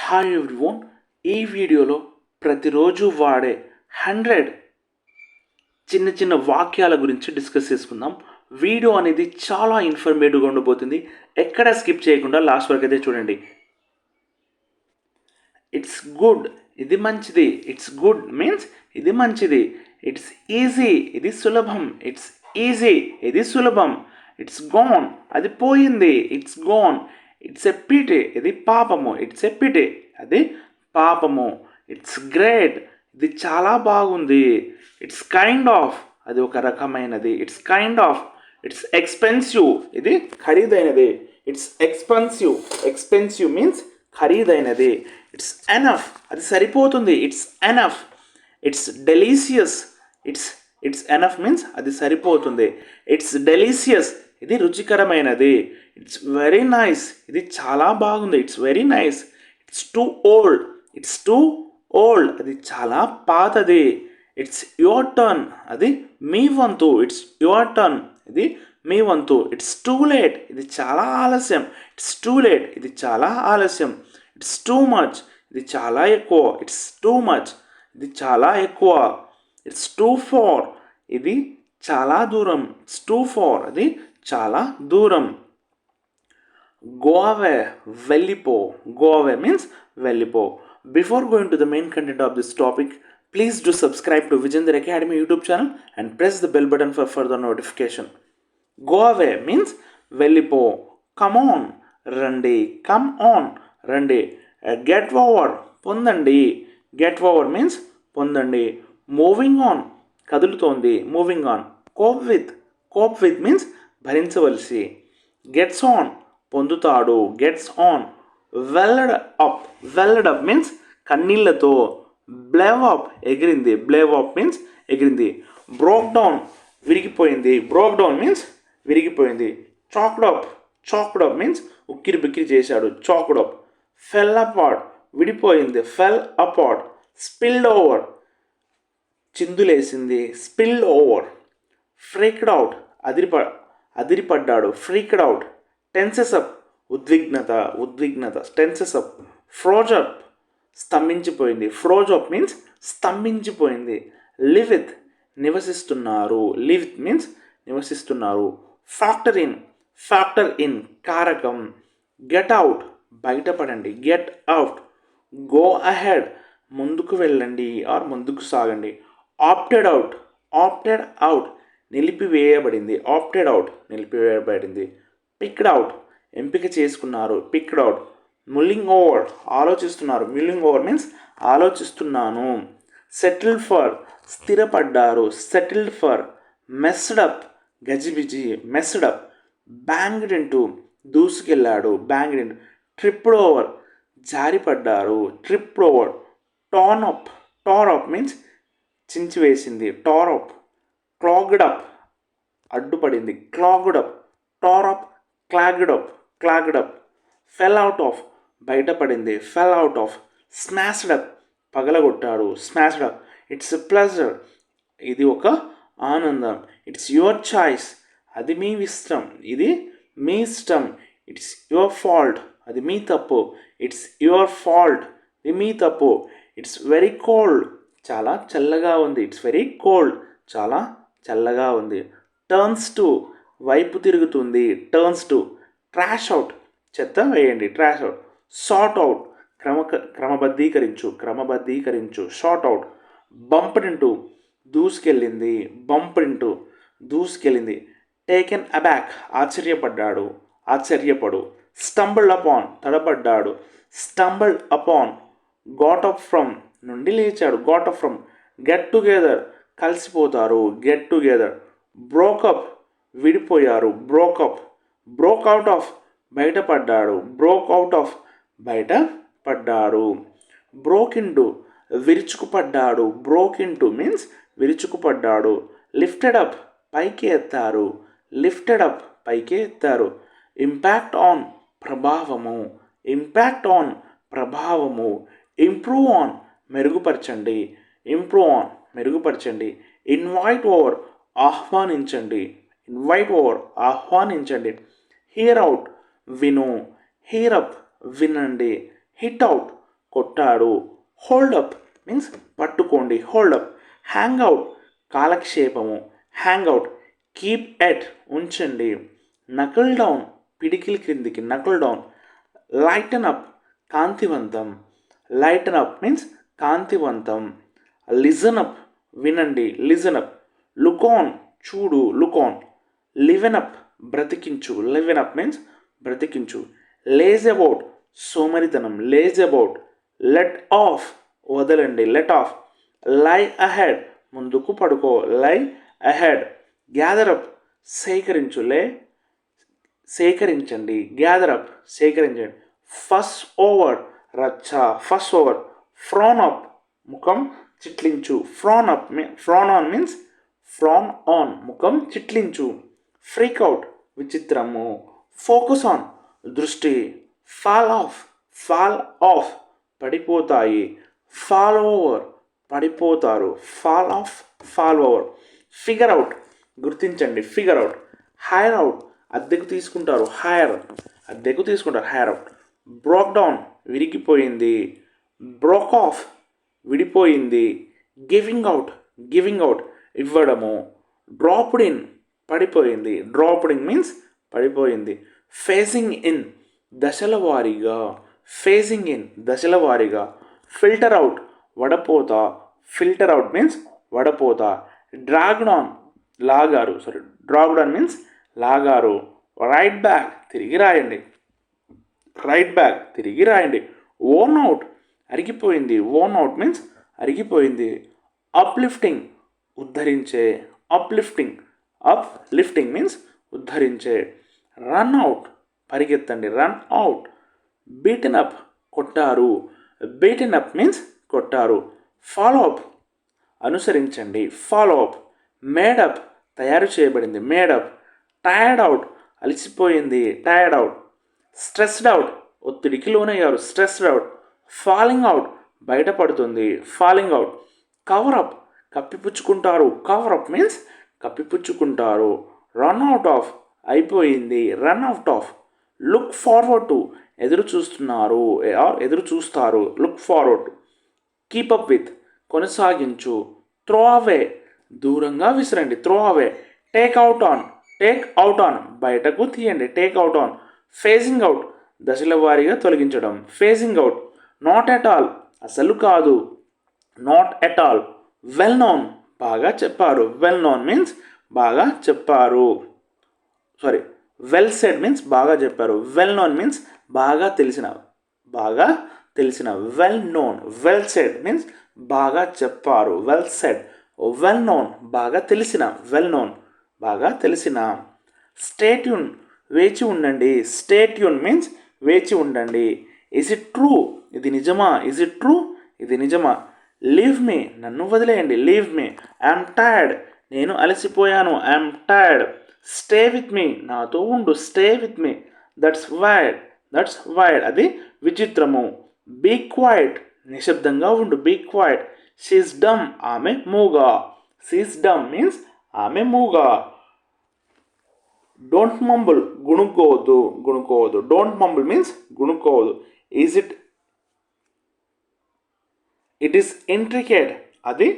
Hi everyone. ఈ వీడియోలో ప్రతిరోజు వాడే 100 చిన్న చిన్న వాక్యాల గురించి డిస్కస్ చేసుకుందాం. వీడియో అనేది చాలా ఇన్ఫర్మేటివ్గా ఉండబోతుంది. ఎక్కడ స్కిప్ చేయకుండా లాస్ట్ వరకు అయితే చూడండి. ఇట్స్ గుడ్, ఇది మంచిది. ఇట్స్ గుడ్ మీన్స్ ఇది మంచిది. ఇట్స్ ఈజీ, ఇది సులభం. ఇట్స్ ఈజీ, ఇది సులభం. ఇట్స్ గోన్, అది పోయింది. It's gone. It's a pity, ఇది పాపము. ఇట్స్ ఎ పిటీ, అది పాపము. ఇట్స్ గ్రేట్, ఇది చాలా బాగుంది. ఇట్స్ కైండ్ ఆఫ్, అది ఒక రకమైనది. It's kind of. It's expensive, ఇది ఖరీదైనది. It's expensive. ఎక్స్పెన్సివ్ మీన్స్ ఖరీదైనది. ఇట్స్ ఎనఫ్, అది సరిపోతుంది. It's enough. It's delicious. It's enough means అది సరిపోతుంది. ఇట్స్ డెలీషియస్, ఇది రుచికరమైనది. ఇట్స్ వెరీ నైస్, ఇది చాలా బాగుంది. It's very nice. It's two old. It's two old, అది చాలా పాతది. ఇట్స్ యువర్ టర్న్, అది మీ వంతు. ఇట్స్ యువర్ టర్న్, ఇది మీ వంతు. ఇట్స్ టూ లేట్, ఇది చాలా ఆలస్యం. ఇట్స్ టూ లేట్, ఇది చాలా ఆలస్యం. ఇట్స్ టూ మచ్, ఇది చాలా ఎక్కువ. ఇట్స్ టూ మచ్, ఇది చాలా ఎక్కువ. ఇట్స్ టూ ఫార్, ఇది చాలా దూరం. ఇట్స్ టూ ఫార్, అది చాలా దూరం. గో అవే, వెళ్ళిపో. గో అవే మీన్స్ వెళ్ళిపో. Before going to the main content of this topic, please do subscribe to Vijender Academy YouTube channel and press the bell button for further notification. Go away means వెళ్ళిపో. Come on, రండి. Come on, రండి. Get over, పొందండి. Get over means పొందండి. Moving on, కదులుతోంది. Moving on. Cope with means భరించవలసి. Gets on, పొందుతాడు. Gets on. Welled up means కన్నీళ్లతో. Blew up, ఎగిరింది. బ్లేవ్ అప్ మీన్స్ ఎగిరింది. బ్రోక్ డౌన్, విరిగిపోయింది. బ్రోక్ డౌన్ మీన్స్ విరిగిపోయింది. చాక్డ్ అప్ మీన్స్ ఉక్కిరి బిక్కిరి చేశాడు. Choked up. ఫెల్ అపార్ట్, విడిపోయింది. Fell apart. స్పిల్డ్ ఓవర్, చిందులేసింది. Spilled over. ఫ్రీక్డ్ అవుట్, అదిరిపడ్డాడు. Freaked out. టెన్సెస్ అప్, ఉద్విగ్నత. Tenses up. ఫ్రోజ్ అప్, స్తంభించిపోయింది. ఫ్రోజ్ అప్ మీన్స్ స్తంభించిపోయింది. లివ్ విత్, నివసిస్తున్నారు. లివ్ మీన్స్ నివసిస్తున్నారు. ఫ్యాక్టర్ ఇన్, కారకం. గెట్ అవుట్, బయటపడండి. Get out. గో అహెడ్, ముందుకు వెళ్ళండి ఆర్ ముందుకు సాగండి. ఆప్టెడ్ అవుట్, నిలిపివేయబడింది. ఆప్టెడ్ అవుట్, నిలిపివేయబడింది. పిక్డ్ అవుట్, ఎంపిక చేసుకున్నారు. Picked out. ముల్లింగ్ ఓవర్, ఆలోచిస్తున్నారు. ముల్లింగ్ ఓవర్ మీన్స్ ఆలోచిస్తున్నాను. సెటిల్డ్ ఫర్, స్థిరపడ్డారు. Settled for. మెస్డ్ అప్, గజిబిజి. Messed up. బ్యాంగ్డ్ ఇంటూ, దూసుకెళ్ళాడు. Banged into. ట్రిప్డ్ ఓవర్, జారిపడ్డారు. Tripped over. Tore up means చించివేసింది. Tore up. క్లాగ్డ్ అప్, అడ్డుపడింది. Clogged up. Tore up. Clogged up. Fell out of, బయటపడింది. Fell out of. Smashed up, పగలగొట్టాడు. Smashed up. It's a pleasure, ఇది ఒక ఆనందం. It's your choice, అది మీ ఇష్టం. ఇది మీ ఇష్టం. ఇట్స్ యువర్ ఫాల్ట్, అది మీ తప్పు. ఇట్స్ యువర్ ఫాల్ట్, ఇది మీ తప్పు. ఇట్స్ వెరీ కోల్డ్, చాలా చల్లగా ఉంది. ఇట్స్ వెరీ కోల్డ్, చాలా చల్లగా ఉంది. టర్న్స్ టు, వైపు తిరుగుతుంది. Turns to. ట్రాష్ అవుట్, చెత్త వేయండి. Trash out. సార్ట్ అవుట్, క్రమబద్ధీకరించు. Short out. బంప్డ్ ఇంటూ, దూసుకెళ్ళింది. టేకెన్ అబ్యాక్, ఆశ్చర్యపడు. స్టంబుల్డ్ అపాన్, తడబడ్డాడు. Stumbled upon. Got up from, నుండి లేచాడు. Got up from. Get together, కలిసిపోతారు. Get together. బ్రోకప్, విడిపోయారు. బ్రోకప్. బ్రోక్ అవుట్ ఆఫ్, బయటపడ్డాడు. బ్రోక్ అవుట్ ఆఫ్, బయటపడ్డాడు. బ్రోక్ ఇంటూ, విరుచుకుపడ్డాడు. బ్రోక్ ఇంటూ మీన్స్ విరుచుకుపడ్డాడు. లిఫ్టెడ్ అప్, పైకి ఎత్తారు. లిఫ్టెడ్ అప్, పైకి ఎత్తారు. ఇంపాక్ట్ ఆన్, ప్రభావము. ఇంపాక్ట్ ఆన్, ప్రభావము. ఇంప్రూవ్ ఆన్, మెరుగుపరచండి. ఇంప్రూవ్ ఆన్, మెరుగుపరచండి. ఇన్వైట్ ఓవర్, ఆహ్వానించండి. ఇన్వైట్ ఓవర్, ఆహ్వానించండి. హియర్ అవుట్, విను. హియర్ అప్, వినండి. హిట్ అవుట్, కొట్టాడు. హోల్డ్ అప్ మీన్స్ పట్టుకోండి, హోల్డ్ అప్. హ్యాంగ్ అవుట్ కాలక్షేపము, హ్యాంగ్ అవుట్. కీప్ ఎట్ ఉంచండి. నకల్ డౌన్ పిడికిలి క్రిందికి, నకల్ డౌన్. లైటన్ అప్ కాంతివంతం, లైటన్ అప్ మీన్స్ కాంతివంతం. లిజన్ అప్ వినండి, లిజన్ అప్. లుక్ ఆన్ చూడు, లుక్ ఆన్. లివెన్ అప్ బ్రతికించు, లివెన్ అప్ మీన్స్ బ్రతికించు. లేజ్ అబౌట్ సోమరితనం, లేజ్ అబౌట్. లెట్ ఆఫ్ వదలండి, లెట్ ఆఫ్. లై అహెడ్ ముందుకు పడుకో, లై అహెడ్. గ్యాదర్ అప్ సేకరించు, సేకరించండి. గ్యాదర్ అప్ సేకరించండి. ఫస్ ఓవర్ రచ్చ, ఫస్ ఓవర్. ఫ్రాన్ అప్ ముఖం చిట్లించు, frown up frown on means frown on ముఖం చిట్లించు. ఫ్రీక్ అవుట్ విచిత్రము. ఫోకస్ ఆన్ దృష్టి. ఫాల్ ఆఫ్, ఫాల్ ఆఫ్ పడిపోతాయి. ఫాల్ ఓవర్ పడిపోతారు, fall off, fall over. Figure out గుర్తించండి, ఫిగర్ అవుట్. హైర్ అవుట్ అద్దెకు తీసుకుంటారు, హైర్ అద్దెకు తీసుకుంటారు, హైర్ అవుట్. బ్రోక్ డౌన్ విరిగిపోయింది. బ్రోక్ ఆఫ్ విడిపోయింది. గివింగ్ అవుట్, గివింగ్ అవుట్ ఇవ్వడము. డ్రాప్డ్ ఇన్ పడిపోయింది, డ్రాప్డ్ ఇన్ మీన్స్ పడిపోయింది. ఫేసింగ్ ఇన్ దశల వారీగా, ఫేసింగ్ ఇన్ దశల వారీగా. ఫిల్టర్ అవుట్ వడపోత, ఫిల్టర్ అవుట్ మీన్స్ వడపోత. డ్రాగ్డ్ ఆన్ లాగారు, సారీ డ్రాగ్డ్ ఆన్ మీన్స్ లాగారు. రైట్ బ్యాక్ తిరిగి రాయండి, రైట్ బ్యాక్ తిరిగి రాయండి. ఓన్ అవుట్ అరిగిపోయింది, ఓన్ అవుట్ మీన్స్ అరిగిపోయింది. అప్లిఫ్టింగ్ ఉద్ధరించే, అప్లిఫ్టింగ్, అప్ లిఫ్టింగ్ మీన్స్ ఉద్ధరించే. రన్ అవుట్ పరిగెత్తండి, రన్ అవుట్. బీటెన్ అప్ కొట్టారు, బీటెన్ అప్ మీన్స్ కొట్టారు. ఫాలో అప్ అనుసరించండి, ఫాలో అప్. మేడప్ తయారు చేయబడింది, మేడప్. టైర్డ్ అవుట్ అలసిపోయింది, టైర్డ్ అవుట్. స్ట్రెస్డ్ అవుట్ ఒత్తిడికి లోనయ్యారు, స్ట్రెస్డ్ అవుట్. ఫాలింగ్ అవుట్ బయటపడుతుంది, ఫాలింగ్ అవుట్. కవర్ అప్ కప్పిపుచ్చుకుంటారు, కవర్ అప్ మీన్స్ కప్పిపుచ్చుకుంటారు. రన్ అవుట్ ఆఫ్ అయిపోయింది, run out of. Look forward to ఎదురు చూస్తున్నారు, ఎదురు చూస్తారు, look forward to. Keep up with కొనసాగించు. త్రో అవే దూరంగా విసిరండి, throw away. Take out on, take out on బయటకు తీయండి, take out on. Facing out దశల వారీగా తొలగించడం, facing out. Not at all అసలు కాదు, not at all. Well known బాగా చెప్పారు, వెల్ నోన్ మీన్స్ బాగా చెప్పారు, సారీ వెల్ సెడ్ మీన్స్ బాగా చెప్పారు. వెల్ నోన్ మీన్స్ బాగా తెలిసిన, బాగా తెలిసిన. Well known, well said means బాగా చెప్పారు, వెల్ సెడ్. వెల్ నోన్ బాగా తెలిసిన, వెల్ నోన్ బాగా తెలిసిన. స్టేట్యూన్ వేచి ఉండండి, స్టేట్యూన్ మీన్స్ వేచి ఉండండి. ఇస్ ఇట్ ట్రూ ఇది నిజమా, ఇస్ ఇట్ ట్రూ ఇది నిజమా. లీవ్ మీ నన్ను వదిలేయండి, లీవ్ మీ. ఐఎమ్ టైర్డ్ నేను అలసిపోయాను, I'm tired. Stay with me నాతో ఉండు, stay with me. That's wide, that's wide అది విచిత్రము. బీ క్వైట్ నిశ్శబ్దంగా ఉండు, బీ క్వైట్. షీస్ డమ్ ఆమె మూగా, షీస్ డమ్ మీన్స్ ఆమె మూగా. డోంట్ మంబుల్ గుణుకోవద్దు, గుణుకోవద్దు. డోంట్ మంబుల్ మీన్స్ గుణుకోవద్దు. Is it, it is intricate అది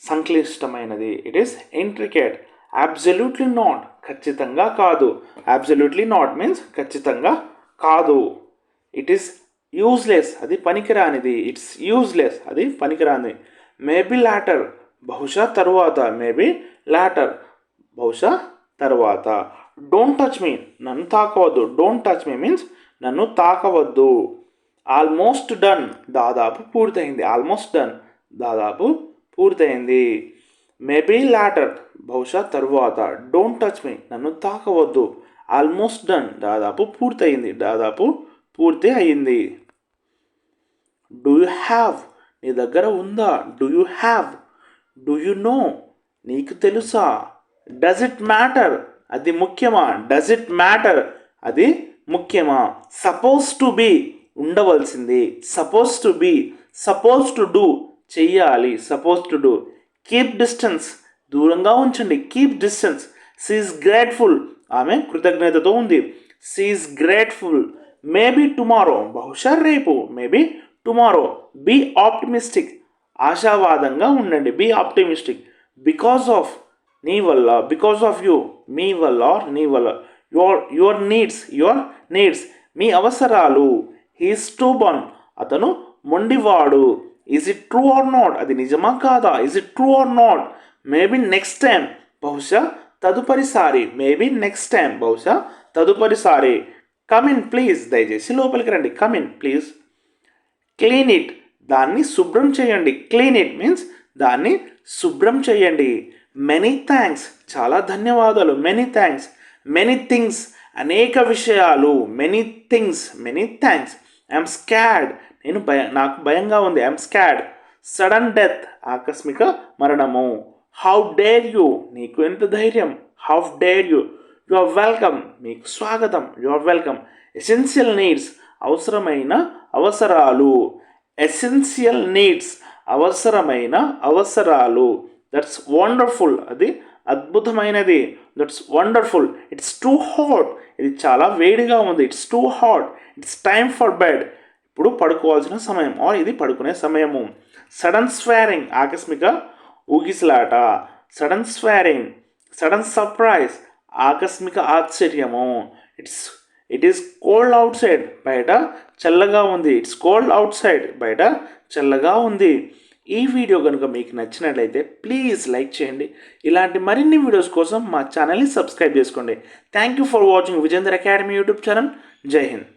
సంక్లిష్టమైనది, it is intricate. Absolutely not ఖచ్చితంగా కాదు, అబ్సల్యూట్లీ నాట్ మీన్స్ ఖచ్చితంగా కాదు. ఇట్ ఈస్ యూజ్లెస్ అది పనికిరానిది, ఇట్స్ యూజ్లెస్ అది పనికిరానిది. మేబీ లాటర్ బహుశా తరువాత, మేబీ లాటర్ బహుశా తర్వాత. డోంట్ టచ్ మీ నన్ను తాకవద్దు, డోంట్ టచ్ మీ మీన్స్ నన్ను తాకవద్దు. ఆల్మోస్ట్ డన్ దాదాపు పూర్తయింది, ఆల్మోస్ట్ డన్ దాదాపు పూర్తయింది. మేబీ లాటర్ బహుశా తరువాత. డోంట్ టచ్ మీ నన్ను తాకవద్దు. ఆల్మోస్ట్ డన్ దాదాపు పూర్తయింది, దాదాపు పూర్తి అయింది. డూ యూ హ్యావ్ నీ దగ్గర ఉందా, do you have. Do you know నీకు తెలుసా. డస్ ఇట్ మ్యాటర్ అది ముఖ్యమా, డస్ ఇట్ మ్యాటర్ అది ముఖ్యమా. సపోజ్ టు బీ ఉండవలసింది, suppose to be. Suppose to do చెయ్యాలి, suppose to do. Keep distance దూరంగా ఉంచండి, కీప్ డిస్టెన్స్. షీఈస్ గ్రేట్ఫుల్ ఆమె కృతజ్ఞతతో ఉంది, షీఈస్ గ్రేట్ఫుల్. మేబీ టుమారో బహుశా రేపు, మేబీ టుమారో. బీ ఆప్టిమిస్టిక్, ఆశావాదంగా ఉండండి. Be optimistic. బికాస్ ఆఫ్, నీ వల్ల, బికాస్ ఆఫ్ యూ, మీ వల్ల ఆర్ నీ వల్ల. యువర్ నీడ్స్, మీ అవసరాలు. హీస్ స్టూబన్, అతను మొండివాడు. Is it true or not, అది నిజమా కాదా. Is it true or not, maybe next time, బహుశా తదుపరిసారి. మేబీ నెక్స్ట్ టైం, బహుశా తదుపరిసారి. కమిన్ ప్లీజ్, దయచేసి లోపలికి రండి. Come in please. క్లీన్ ఇట్, దాన్ని శుభ్రం చేయండి. క్లీన్ ఇట్ మీన్స్ దాన్ని శుభ్రం చేయండి. మెనీ థ్యాంక్స్, చాలా ధన్యవాదాలు. Many thanks. మెనీ థింగ్స్, అనేక విషయాలు. Many things, many thanks. I'm scared, నాకు భయంగా ఉంది. I'm scared. సడన్ డెత్, ఆకస్మిక మరణము. హౌ డేర్ యూ, నీకు ఎంత ధైర్యం. How dare you. You are welcome, మీకు స్వాగతం. You are welcome. Essential needs, అవసరమైన అవసరాలు. ఎసెన్షియల్ నీడ్స్, అవసరమైన అవసరాలు. దట్స్ వండర్ఫుల్, అది అద్భుతమైనది. That's wonderful. It's too hot, ఇది చాలా వేడిగా ఉంది. It's too hot. It's time for bed, ఇప్పుడు పడుకోవాల్సిన సమయం, ఆర్ ఇది పడుకునే సమయము. సడన్ స్వేరింగ్, ఆకస్మిక ఊగిసలాట. Sudden swerving. సడన్ సర్ప్రైజ్, ఆకస్మిక ఆశ్చర్యము. It is cold outside, బయట చల్లగా ఉంది. ఇట్స్ కోల్డ్ అవుట్ సైడ్, బయట చల్లగా ఉంది. ఈ వీడియో కనుక మీకు నచ్చినట్లయితే ప్లీజ్ లైక్ చేయండి. ఇలాంటి మరిన్ని వీడియోస్ కోసం మా ఛానల్ని సబ్స్క్రైబ్ చేసుకోండి. Thank you for watching Vijender academy YouTube channel. జై హింద్.